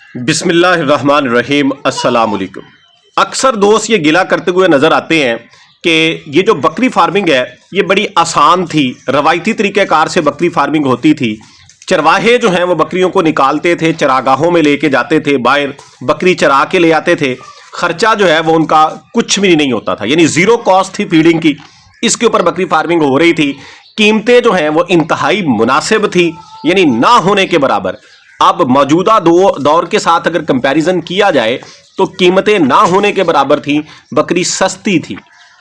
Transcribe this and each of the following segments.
बिस्मिल्लाहिर्रहमानिर्रहीम। अस्सलाम वालेकुम। अक्सर दोस्त ये गिला करते हुए नज़र आते हैं कि ये जो बकरी फार्मिंग है ये बड़ी आसान थी, रवायती तरीक़ेकार से बकरी फार्मिंग होती थी। चरवाहे जो हैं वो बकरियों को निकालते थे, चरागाहों में लेके जाते थे, बाहर बकरी चरा के ले आते थे। ख़र्चा जो है वो उनका कुछ भी नहीं होता था, यानी ज़ीरो कॉस्ट थी फीडिंग की। इसके ऊपर बकरी फार्मिंग हो रही थी। कीमतें जो हैं वो इंतहाई मुनासिब थी, यानी ना होने के बराबर। अब मौजूदा दौर के साथ अगर कंपैरिजन किया जाए तो कीमतें ना होने के बराबर थी, बकरी सस्ती थी।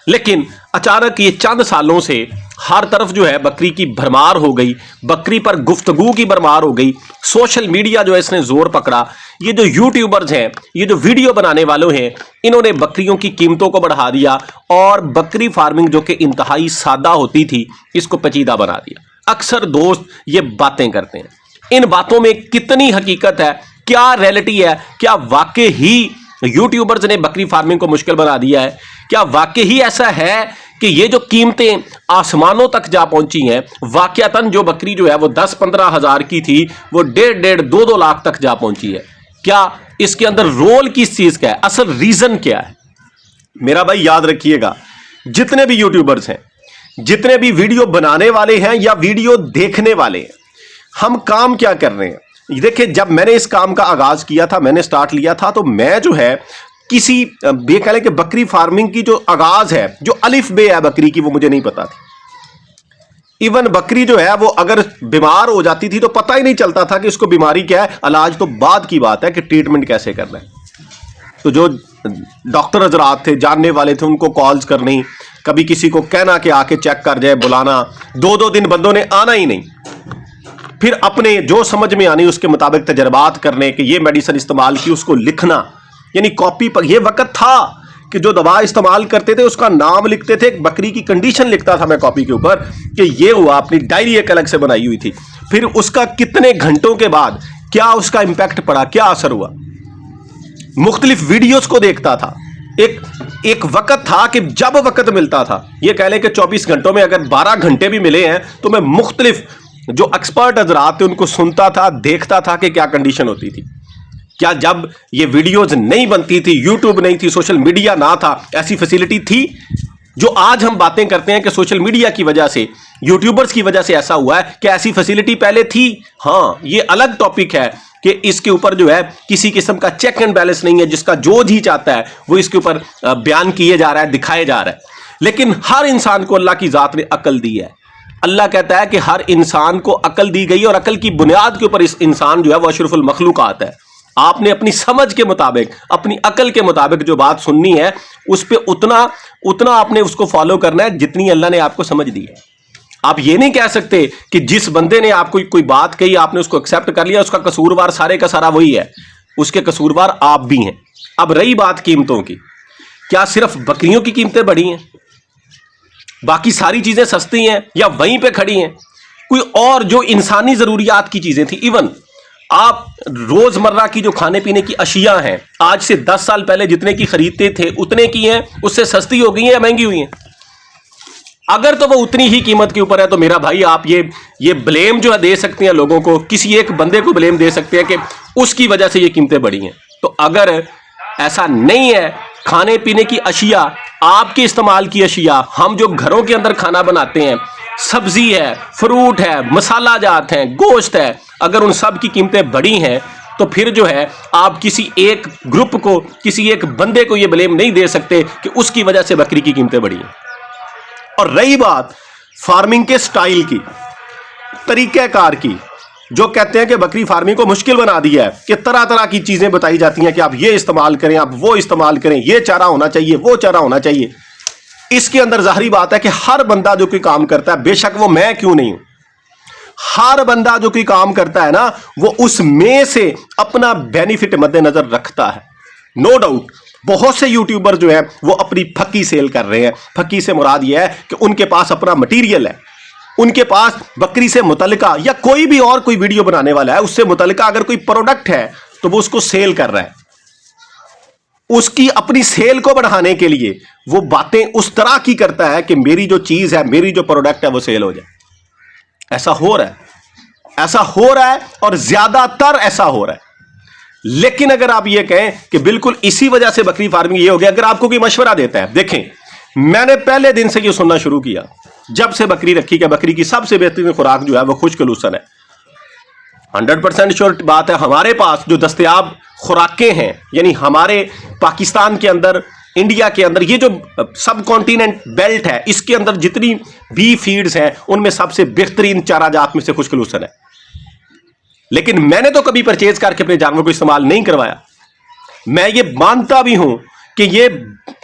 लेकिन अचानक ये चंद सालों से हर तरफ जो है बकरी की भरमार हो गई, बकरी पर गुफ्तगू की भरमार हो गई। सोशल मीडिया जो है इसने जोर पकड़ा। ये जो यूट्यूबर्स हैं, ये जो वीडियो बनाने वालों हैं, इन्होंने बकरियों की कीमतों को बढ़ा दिया और बकरी फार्मिंग जो कि इंतहाई सादा होती थी इसको पेचीदा बना दिया। अक्सर दोस्त ये बातें करते हैं, इन बातों में कितनी हकीकत है, क्या रियलिटी है, क्या वाकई ही यूट्यूबर्स ने बकरी फार्मिंग को मुश्किल बना दिया है? क्या वाकई ही ऐसा है कि ये जो कीमतें आसमानों तक जा पहुंची हैं, वाकयातन जो बकरी जो है वो 10-15 हज़ार की थी वो 1.5-2 लाख तक जा पहुंची है? क्या इसके अंदर रोल किस चीज़ का है, असल रीज़न क्या है? मेरा भाई याद रखिएगा, जितने भी यूट्यूबर्स हैं, जितने भी वीडियो बनाने वाले हैं या वीडियो देखने वाले हैं, हम काम क्या कर रहे हैं? देखिए, जब मैंने इस काम का आगाज किया था, मैंने स्टार्ट लिया था, तो मैं जो है किसी ये कह लें कि बकरी फार्मिंग की जो आगाज है, जो अलिफ बे है बकरी की, वो मुझे नहीं पता थी। इवन बकरी जो है वो अगर बीमार हो जाती थी तो पता ही नहीं चलता था कि इसको बीमारी क्या है। इलाज तो बाद की बात है कि ट्रीटमेंट कैसे करना है। तो जो डॉक्टर हजरात थे, जानने वाले थे, उनको कॉल्स करनी, कभी किसी को कहना कि आके चेक कर जाए, बुलाना। 2-2 दिन बंदों ने आना ही नहीं। फिर अपने जो समझ में आनी उसके मुताबिक तजर्बात करने कि ये मेडिसिन इस्तेमाल की, उसको लिखना, यानी कॉपी पर। ये वक्त था कि जो दवा इस्तेमाल करते थे उसका नाम लिखते थे, एक बकरी की कंडीशन लिखता था मैं कॉपी के ऊपर कि ये हुआ, अपनी डायरी एक अलग से बनाई हुई थी। फिर उसका कितने घंटों के बाद क्या उसका इंपैक्ट पड़ा, क्या असर हुआ, मुख्तलिफ वीडियोस को देखता था। एक वक्त था कि जब वक्त मिलता था, ये कह लें कि 24 घंटों में अगर 12 घंटे भी मिले हैं तो मैं मुख्तलिफ जो एक्सपर्ट हजरात थे उनको सुनता था, देखता था कि क्या कंडीशन होती थी। क्या जब ये वीडियोज नहीं बनती थी, यूट्यूब नहीं थी, सोशल मीडिया ना था, ऐसी फैसिलिटी थी? जो आज हम बातें करते हैं कि सोशल मीडिया की वजह से, यूट्यूबर्स की वजह से ऐसा हुआ है, कि ऐसी फैसिलिटी पहले थी? हाँ, ये अलग टॉपिक है कि इसके ऊपर जो है किसी किस्म का चेक एंड बैलेंस नहीं है, जिसका जो जी चाहता है वो इसके ऊपर बयान किए जा रहा है, दिखाए जा रहा है। लेकिन हर इंसान को अल्लाह की ज़ात ने अकल दी है। अल्लाह कहता है कि हर इंसान को अकल दी गई और अकल की बुनियाद के ऊपर इस इंसान जो है वो अशरफुल मखलूकात है। आपने अपनी समझ के मुताबिक, अपनी अकल के मुताबिक जो बात सुननी है उस पर उतना आपने उसको फॉलो करना है जितनी अल्लाह ने आपको समझ दी है। आप ये नहीं कह सकते कि जिस बंदे ने आपको कोई बात कही आपने उसको एक्सेप्ट कर लिया, उसका कसूरवार सारे का सारा वही है। उसके कसूरवार आप भी हैं। अब रही बात कीमतों की, क्या सिर्फ बकरियों की कीमतें बढ़ी हैं, बाकी सारी चीजें सस्ती हैं या वहीं पे खड़ी हैं? कोई और जो इंसानी जरूरियात की चीजें थी, इवन आप रोजमर्रा की जो खाने पीने की अशिया हैं, आज से 10 साल पहले जितने की खरीदते थे उतने की हैं, उससे सस्ती हो गई हैं या महंगी हुई हैं? अगर तो वो उतनी ही कीमत के ऊपर है तो मेरा भाई आप ये ब्लेम जो है दे सकते हैं लोगों को, किसी एक बंदे को ब्लेम दे सकते हैं कि उसकी वजह से ये कीमतें बढ़ी हैं। तो अगर ऐसा नहीं है, खाने पीने की अशिया, आपके इस्तेमाल की अशिया, हम जो घरों के अंदर खाना बनाते हैं, सब्जी है, फ्रूट है, मसाला जात हैं, गोश्त है, अगर उन सब की कीमतें बढ़ी हैं तो फिर जो है आप किसी एक ग्रुप को, किसी एक बंदे को ये ब्लेम नहीं दे सकते कि उसकी वजह से बकरी की कीमतें बढ़ी हैं। और रही बात फार्मिंग के स्टाइल की, तरीक़ेकार की, जो कहते हैं कि बकरी फार्मिंग को मुश्किल बना दिया है, कि तरह तरह की चीजें बताई जाती हैं कि आप ये इस्तेमाल करें, आप वो इस्तेमाल करें, ये चारा होना चाहिए, वो चारा होना चाहिए। इसके अंदर जाहिर बात है कि हर बंदा जो कोई काम करता है, बेशक वो मैं क्यों नहीं हूं, हर बंदा जो कोई काम करता है ना, वो उसमें से अपना बेनिफिट मद्देनजर रखता है। नो डाउट बहुत से यूट्यूबर जो है वो अपनी फकी सेल कर रहे हैं। फकी से मुराद ये है कि उनके पास अपना मटीरियल है, उनके पास बकरी से मुतल्लिका या कोई भी और कोई वीडियो बनाने वाला है, उससे मुतल्लिका अगर कोई प्रोडक्ट है तो वो उसको सेल कर रहा है। उसकी अपनी सेल को बढ़ाने के लिए वो बातें उस तरह की करता है कि मेरी जो चीज है, मेरी जो प्रोडक्ट है वो सेल हो जाए। ऐसा हो रहा है और ज्यादातर ऐसा हो रहा है। لیکن اگر آپ یہ کہیں کہ بالکل اسی وجہ سے بکری فارمنگ یہ ہو گیا، اگر آپ کو کوئی مشورہ دیتا ہے، دیکھیں میں نے پہلے دن سے یہ سننا شروع کیا جب سے بکری رکھی کہ بکری کی سب سے بہترین خوراک جو ہے وہ خشک لوسن ہے۔ 100% شور بات ہے، ہمارے پاس جو دستیاب خوراکیں ہیں، یعنی ہمارے پاکستان کے اندر، انڈیا کے اندر، یہ جو سب کانٹیننٹ بیلٹ ہے، اس کے اندر جتنی بھی فیڈز ہیں ان میں سب سے بہترین چارہ جات میں سے خشک لوسن ہے۔ لیکن میں نے تو کبھی پرچیز کر کے اپنے جانور کو استعمال نہیں کروایا۔ میں یہ مانتا بھی ہوں کہ یہ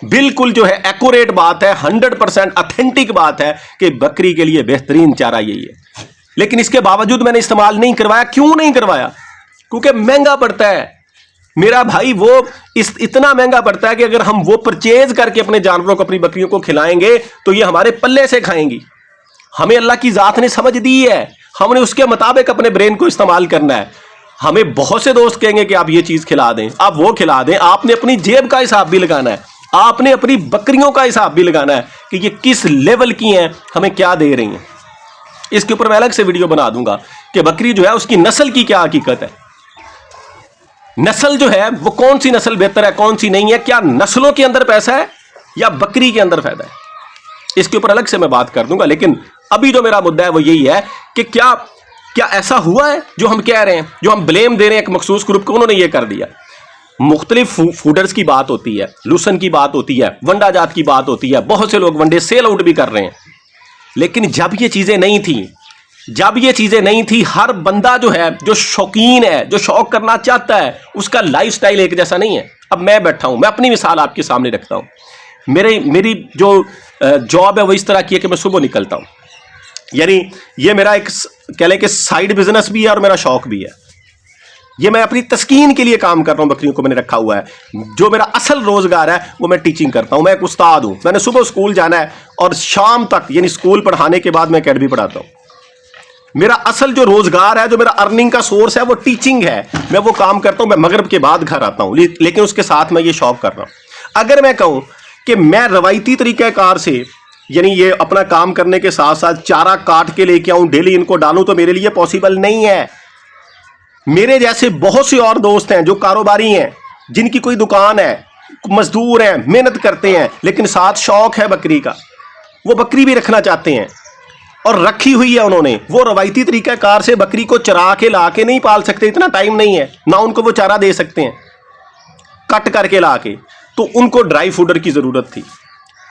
بالکل جو ہے ایکوریٹ بات ہے، 100% اتھینٹک بات ہے کہ بکری کے لیے بہترین چارہ یہی ہے، لیکن اس کے باوجود میں نے استعمال نہیں کروایا۔ کیوں نہیں کروایا؟ کیونکہ مہنگا پڑتا ہے میرا بھائی، وہ اتنا مہنگا پڑتا ہے کہ اگر ہم وہ پرچیز کر کے اپنے جانوروں کو، اپنی بکریوں کو کھلائیں گے تو یہ ہمارے پلے سے کھائیں گی۔ ہمیں اللہ کی ذات نے سمجھ دی ہے، ہم نے اس کے مطابق اپنے برین کو استعمال کرنا ہے۔ ہمیں بہت سے دوست کہیں گے کہ آپ یہ چیز کھلا دیں، آپ وہ کھلا دیں، آپ نے اپنی جیب کا حساب بھی لگانا ہے، آپ نے اپنی بکریوں کا حساب بھی لگانا ہے کہ یہ کس لیول کی ہیں، ہمیں کیا دے رہی ہیں۔ اس کے اوپر میں الگ سے ویڈیو بنا دوں گا کہ بکری جو ہے اس کی نسل کی کیا حقیقت ہے، نسل جو ہے وہ کون سی نسل بہتر ہے، کون سی نہیں ہے، کیا نسلوں کے اندر پیسہ ہے یا بکری کے اندر فائدہ ہے، اس کے اوپر الگ سے میں بات کر دوں گا۔ لیکن ابھی جو میرا مدعا ہے وہ یہی ہے کہ کیا ایسا ہوا ہے جو ہم کہہ رہے ہیں، جو ہم بلیم دے رہے ہیں ایک مخصوص گروپ کو، انہوں نے یہ کر دیا۔ مختلف فوڈرز کی بات ہوتی ہے، لوسن کی بات ہوتی ہے، ونڈا جات کی بات ہوتی ہے، بہت سے لوگ ونڈے سیل آؤٹ بھی کر رہے ہیں۔ لیکن جب یہ چیزیں نہیں تھیں، ہر بندہ جو ہے، جو شوقین ہے، جو شوق کرنا چاہتا ہے، اس کا لائف سٹائل ایک جیسا نہیں ہے۔ اب میں بیٹھا ہوں، میں اپنی مثال آپ کے سامنے رکھتا ہوں۔ میری جو جاب ہے وہ اس طرح کی ہے کہ میں صبح نکلتا ہوں، یعنی یہ میرا ایک کہہ لیں کہ سائیڈ بزنس بھی ہے اور میرا شوق بھی ہے۔ یہ میں اپنی تسکین کے لیے کام کر رہا ہوں، بکریوں کو میں نے رکھا ہوا ہے۔ جو میرا اصل روزگار ہے وہ میں ٹیچنگ کرتا ہوں، میں ایک استاد ہوں۔ میں نے صبح اسکول جانا ہے اور شام تک، یعنی اسکول پڑھانے کے بعد میں اکیڈمی پڑھاتا ہوں۔ میرا اصل جو روزگار ہے، جو میرا ارننگ کا سورس ہے وہ ٹیچنگ ہے، میں وہ کام کرتا ہوں۔ میں مغرب کے بعد گھر آتا ہوں، لیکن اس کے ساتھ میں یہ شوق کر رہا ہوں۔ اگر میں کہوں کہ میں روایتی طریقہ کار سے، یعنی یہ اپنا کام کرنے کے ساتھ ساتھ چارہ کاٹ کے لے کے آؤں، ڈیلی ان کو ڈالوں، تو میرے لیے پاسبل نہیں ہے۔ میرے جیسے بہت سے اور دوست ہیں جو کاروباری ہیں، جن کی کوئی دکان ہے، مزدور ہیں، محنت کرتے ہیں، لیکن ساتھ شوق ہے بکری کا، وہ بکری بھی رکھنا چاہتے ہیں اور رکھی ہوئی ہے انہوں نے۔ وہ روایتی طریقہ کار سے بکری کو چرا کے لا کے نہیں پال سکتے، اتنا ٹائم نہیں ہے، نہ ان کو وہ چارہ دے سکتے ہیں کٹ کر کے لا کے، تو ان کو ڈرائی فوڈر کی ضرورت تھی۔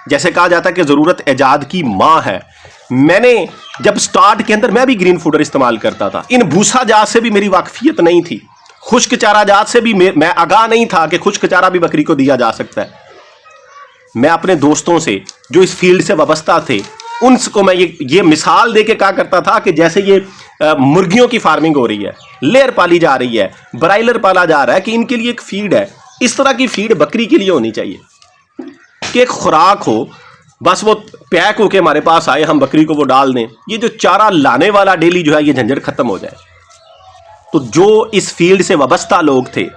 جیسے کہا جاتا ہے کہ ضرورت ایجاد کی ماں ہے۔ میں نے جب سٹارٹ کے اندر میں بھی گرین فوڈر استعمال کرتا تھا، ان بھوسا جات سے بھی میری واقفیت نہیں تھی، خشک چارہ جات سے بھی میں آگاہ نہیں تھا کہ خشک چارہ بھی بکری کو دیا جا سکتا ہے۔ میں اپنے دوستوں سے جو اس فیلڈ سے وابستہ تھے، ان کو میں یہ مثال دے کے کہا کرتا تھا کہ جیسے یہ مرغیوں کی فارمنگ ہو رہی ہے، لیئر پالی جا رہی ہے، برائلر پالا جا رہا ہے، کہ ان کے لیے ایک فیڈ ہے، اس طرح کی فیڈ بکری کے لیے ہونی چاہیے کہ ایک خوراک ہو، بس وہ پیک ہو کے ہمارے پاس آئے، ہم بکری کو وہ ڈال دیں۔ یہ جو چارہ لانے والا ڈیلی جو ہے، یہ جھنجھٹ ختم ہو جائے۔ تو جو اس فیلڈ سے وابستہ لوگ تھے،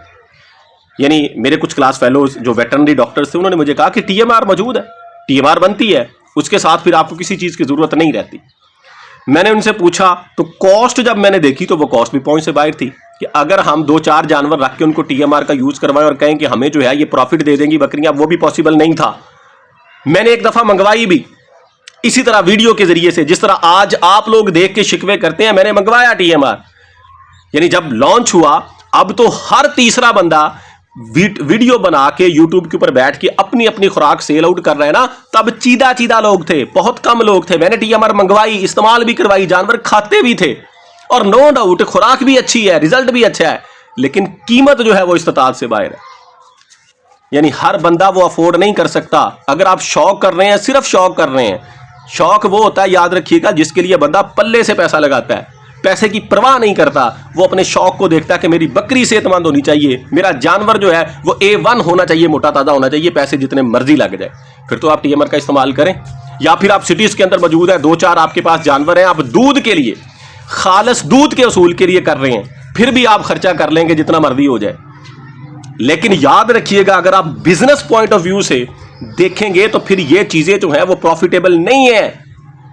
یعنی میرے کچھ کلاس فیلوز جو ویٹرنری ڈاکٹرز تھے، انہوں نے مجھے کہا کہ ٹی ایم آر موجود ہے، ٹی ایم آر بنتی ہے، اس کے ساتھ پھر آپ کو کسی چیز کی ضرورت نہیں رہتی۔ میں نے ان سے پوچھا تو کاسٹ جب میں نے دیکھی تو وہ کاسٹ بھی پہنچ سے باہر تھی، کہ اگر ہم 2-4 جانور رکھ کے ان کو ٹی ایم آر کا یوز کروائیں اور کہیں کہ ہمیں جو ہے یہ پروفٹ دے دیں گی بکریاں، وہ بھی پاسبل نہیں تھا۔ میں نے ایک دفعہ منگوائی بھی اسی طرح ویڈیو کے ذریعے سے، جس طرح آج آپ لوگ دیکھ کے شکوے کرتے ہیں، میں نے منگوایا ٹی ایم آر۔ یعنی جب لانچ ہوا، اب تو ہر تیسرا بندہ ویڈیو بنا کے یوٹیوب کے اوپر بیٹھ کے اپنی اپنی خوراک سیل آؤٹ کر رہے ہیں نا، تب چیدہ لوگ تھے، بہت کم لوگ تھے۔ میں نے ٹی ایم آر منگوائی، استعمال بھی کروائی، جانور کھاتے بھی تھے، اور نو ڈاؤٹ خوراک بھی اچھی ہے، ریزلٹ بھی اچھا ہے، لیکن قیمت جو ہے وہ استطاعت سے باہر ہے۔ یعنی ہر بندہ وہ افورڈ نہیں کر سکتا۔ اگر آپ شوق کر رہے ہیں، صرف شوق کر رہے ہیں، شوق وہ ہوتا ہے، یاد رکھیے گا، جس کے لیے بندہ پلے سے پیسہ لگاتا ہے، پیسے کی پرواہ نہیں کرتا، وہ اپنے شوق کو دیکھتا ہے کہ میری بکری صحت مند ہونی چاہیے، میرا جانور جو ہے وہ A1 ہونا چاہیے، موٹا تازہ ہونا چاہیے، پیسے جتنے مرضی لگ جائے، پھر تو آپ ٹی ایم آر کا استعمال کریں۔ یا پھر آپ سٹیز کے اندر موجود ہیں، 2-4 آپ کے پاس جانور ہیں، آپ دودھ کے لیے، خالص دودھ کے اصول کے لیے کر رہے ہیں، پھر بھی آپ خرچہ کر لیں گے جتنا مرضی ہو جائے۔ لیکن یاد رکھیے گا، اگر آپ بزنس پوائنٹ آف ویو سے دیکھیں گے تو پھر یہ چیزیں جو ہیں وہ پروفیٹیبل نہیں ہیں،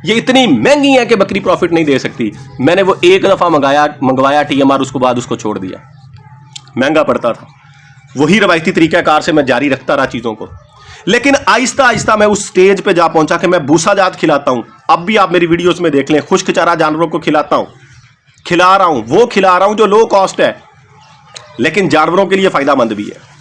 یہ اتنی مہنگی ہیں کہ بکری پروفٹ نہیں دے سکتی۔ میں نے وہ ایک دفعہ منگوایا ٹی ایم آر، اس کو بعد اس کو چھوڑ دیا۔ महंगा पड़ता था। वही रवायती तरीक़ा कार से मैं जारी रखता रहा चीज़ों को, लेकिन आहिस्ता आहिस्ता मैं उस स्टेज पे जा पहुंचा कि मैं भूसा जात खिलाता हूं। अब भी आप मेरी वीडियोस में देख लें, खुश्क चारा जानवरों को खिलाता हूं, खिला रहा हूं, वो खिला रहा हूं जो लो कॉस्ट है लेकिन जानवरों के लिए फ़ायदेमंद भी है।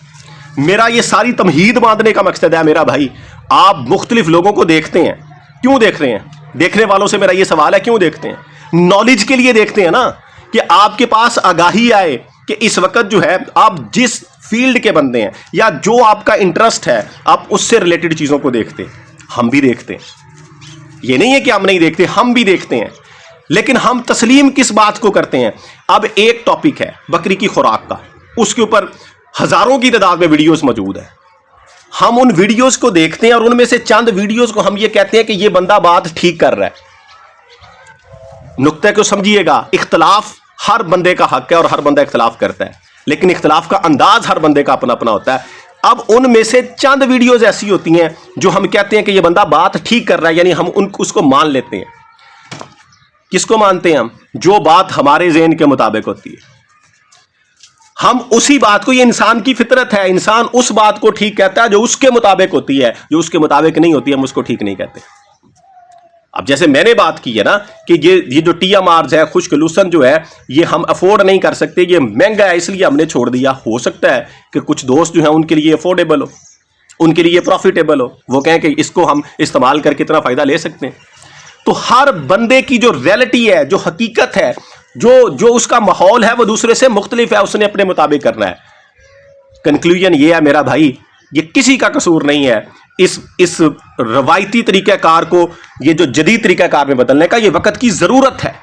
मेरा ये सारी तमहीद बांधने का मकसद है मेरा भाई, आप मुख्तलिफ लोगों को देखते हैं, क्यों देख रहे हैं? देखने वालों से मेरा ये सवाल है, क्यों देखते हैं? नॉलेज के लिए देखते हैं ना, कि आपके पास आगाही आए कि इस वक्त जो है आप जिस फील्ड के बंदे हैं या जो आपका इंटरेस्ट है आप उससे रिलेटेड चीज़ों को देखते हैं। हम भी देखते हैं, ये नहीं है कि हम नहीं देखते, हम भी देखते हैं, लेकिन हम तस्लीम किस बात को करते हैं? अब एक टॉपिक है बकरी की खुराक का, उसके ऊपर हज़ारों की तादाद में वीडियोस मौजूद है। हम उन वीडियोस को देखते हैं और उनमें से चंद वीडियोस को हम ये कहते हैं कि ये बंदा बात ठीक कर रहा है। नुक्ते को समझिएगा, इख्तलाफ हर बंदे का हक है और हर बंदा इख्तलाफ करता है, लेकिन इख्तलाफ का अंदाज हर बंदे का अपना अपना होता है। अब उनमें से चंद वीडियोस ऐसी होती हैं जो हम कहते हैं कि ये बंदा बात ठीक कर रहा है, यानी हम उसको मान लेते हैं। किसको मानते हैं हम? जो बात हमारे ज़हन के मुताबिक होती है, हम उसी बात को, ये इंसान की फितरत है, इंसान उस बात को ठीक कहता है जो उसके मुताबिक होती है, जो उसके मुताबिक नहीं होती है हम उसको ठीक नहीं कहते। अब जैसे मैंने बात की है ना कि ये जो TMRs है, खुश्क लूसन जो है, ये हम अफोर्ड नहीं कर सकते, ये महंगा है इसलिए हमने छोड़ दिया। हो सकता है कि कुछ दोस्त जो हैं उनके लिए अफोर्डेबल हो, उनके लिए प्रॉफिटेबल हो, वो कहें कि इसको हम इस्तेमाल करके इतना फ़ायदा ले सकते हैं। तो हर बंदे की जो रियलिटी है, जो हकीकत है, जो उसका माहौल है, वो दूसरे से मुख्तलिफ है, उसने अपने मुताबिक करना है। कंक्लूजन ये है मेरा भाई, ये किसी का कसूर नहीं है इस रवायती तरीक़ाकार को, ये जो जदीद तरीक़ाकार में बदलने का, ये वक्त की ज़रूरत है,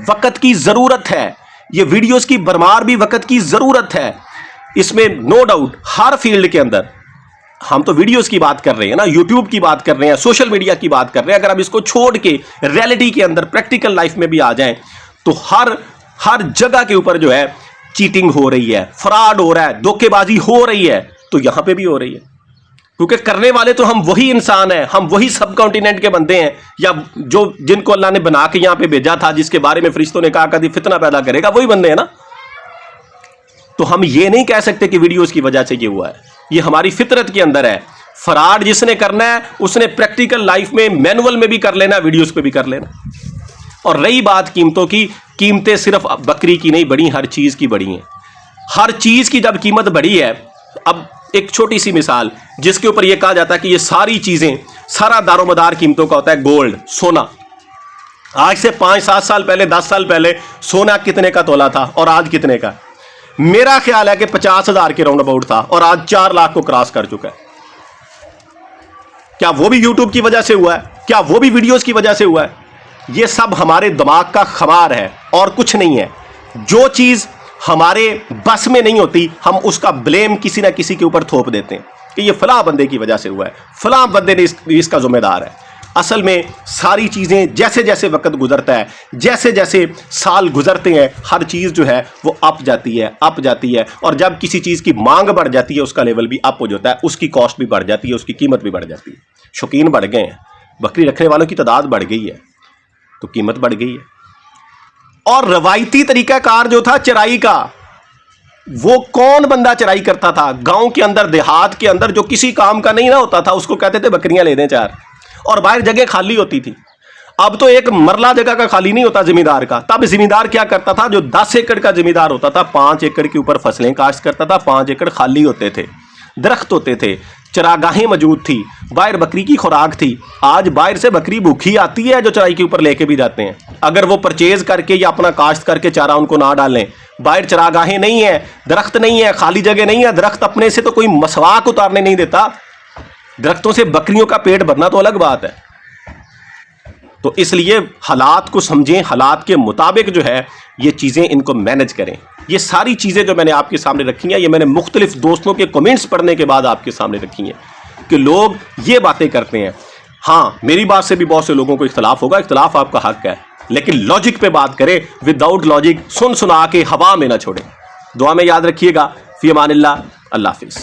वक्त की ज़रूरत है। ये वीडियोस की भरमार भी वक्त की ज़रूरत है, इसमें नो डाउट। हर फील्ड के अंदर, हम तो वीडियोस की बात कर रहे हैं ना, यूट्यूब की बात कर रहे हैं, सोशल मीडिया की बात कर रहे हैं। अगर हम इसको छोड़ के रियलिटी के अंदर, प्रैक्टिकल लाइफ में भी आ जाएं, तो हर जगह के ऊपर जो है चीटिंग हो रही है, फ्रॉड हो रहा है, धोखेबाजी हो रही है, तो यहां पे भी हो रही है, क्योंकि करने वाले तो हम वही इंसान हैं, हम वही सब कॉन्टिनेंट के बंदे हैं, या जिनको अल्लाह ने बना के यहां पे भेजा था, जिसके बारे में फरिश्तों ने कहा कभी फितना पैदा करेगा, वही बंदे हैं ना। तो हम ये नहीं कह सकते कि वीडियोस की वजह से ये हुआ है, ये हमारी फितरत के अंदर है। फ्रॉड जिसने करना है उसने प्रैक्टिकल लाइफ में, मैनुअल में भी कर लेना, वीडियोस पे भी कर लेना। और रही बात कीमतों की, कीमतें सिर्फ बकरी की नहीं बढ़ी, हर चीज़ की बढ़ी हैं। हर चीज़ की जब कीमत बढ़ी है, अब एक छोटी सी मिसाल जिसके ऊपर यह कहा जाता है कि ये सारी चीज़ें, सारा दारोमदार कीमतों का होता है गोल्ड, सोना। आज से 5-7 साल पहले, 10 साल पहले सोना कितने का तोला था और आज कितने का? मेरा ख्याल है कि 50,000 के राउंड अबाउट था और आज 4 लाख को क्रॉस कर चुका है। क्या वो भी यूट्यूब की वजह से हुआ है? क्या वो भी वीडियोस की वजह से हुआ है? ये सब हमारे दिमाग का खमार है और कुछ नहीं है। जो चीज़ हमारे बस में नहीं होती, हम उसका ब्लेम किसी ना किसी के ऊपर थोप देते हैं कि ये फलां बंदे की वजह से हुआ है, फलां बंदे ने इसका जिम्मेदार है। असल में सारी चीज़ें जैसे जैसे वक्त गुजरता है, जैसे जैसे साल गुजरते हैं, हर चीज़ जो है वो अप जाती है, और जब किसी चीज़ की मांग बढ़ जाती है उसका लेवल भी अप हो जाता है, उसकी कॉस्ट भी बढ़ जाती है, उसकी कीमत भी बढ़ जाती है। शौकीन बढ़ गए हैं, बकरी रखने वालों की तादाद बढ़ गई है, तो कीमत बढ़ गई है। और रवायती तरीक़ाकार जो था चराई का, वो कौन बंदा चराई करता था? गांव के अंदर, देहात के अंदर जो किसी काम का नहीं ना होता था, उसको कहते थे बकरियां ले दें 4, और बाहर जगह खाली होती थी। अब तो एक मरला जगह का खाली नहीं होता जिम्मेदार का। तब जिम्मेदार क्या करता था? जो 10 एकड़ का जिम्मेदार होता था, 5 एकड़ के ऊपर फसलें काश्त करता था, 5 एकड़ खाली होते थे, दरख्त होते थे, चरागाहें मौजूद थी, बाहर बकरी की खुराक थी। आज बाहर से बकरी भूखी आती है जो चराई के ऊपर लेके भी जाते हैं, अगर वो परचेज करके या अपना काश्त करके चारा उनको ना डालें। बाहर चरागाहें नहीं है, दरख्त नहीं है, खाली जगह नहीं है, दरख्त अपने से तो कोई मसवाक उतारने नहीं देता, दरख्तों से बकरियों का पेट भरना तो अलग बात है। तो इसलिए हालात को समझें, हालात के मुताबिक जो है ये चीज़ें, इनको मैनेज करें। ये सारी चीज़ें जो मैंने आपके सामने रखी हैं, ये मैंने मुख्तलिफ दोस्तों के कमेंट्स पढ़ने के बाद आपके सामने रखी हैं कि लोग ये बातें करते हैं। हाँ, मेरी बात से भी बहुत से लोगों को इख्तलाफ होगा, इख्तलाफ आपका हक है, लेकिन लॉजिक पे बात करें, विदाउट लॉजिक सुन सुना के हवा में ना छोड़ें। दुआ में याद रखिएगा। फी अमानिल्लाह, अल्लाह हाफिज़।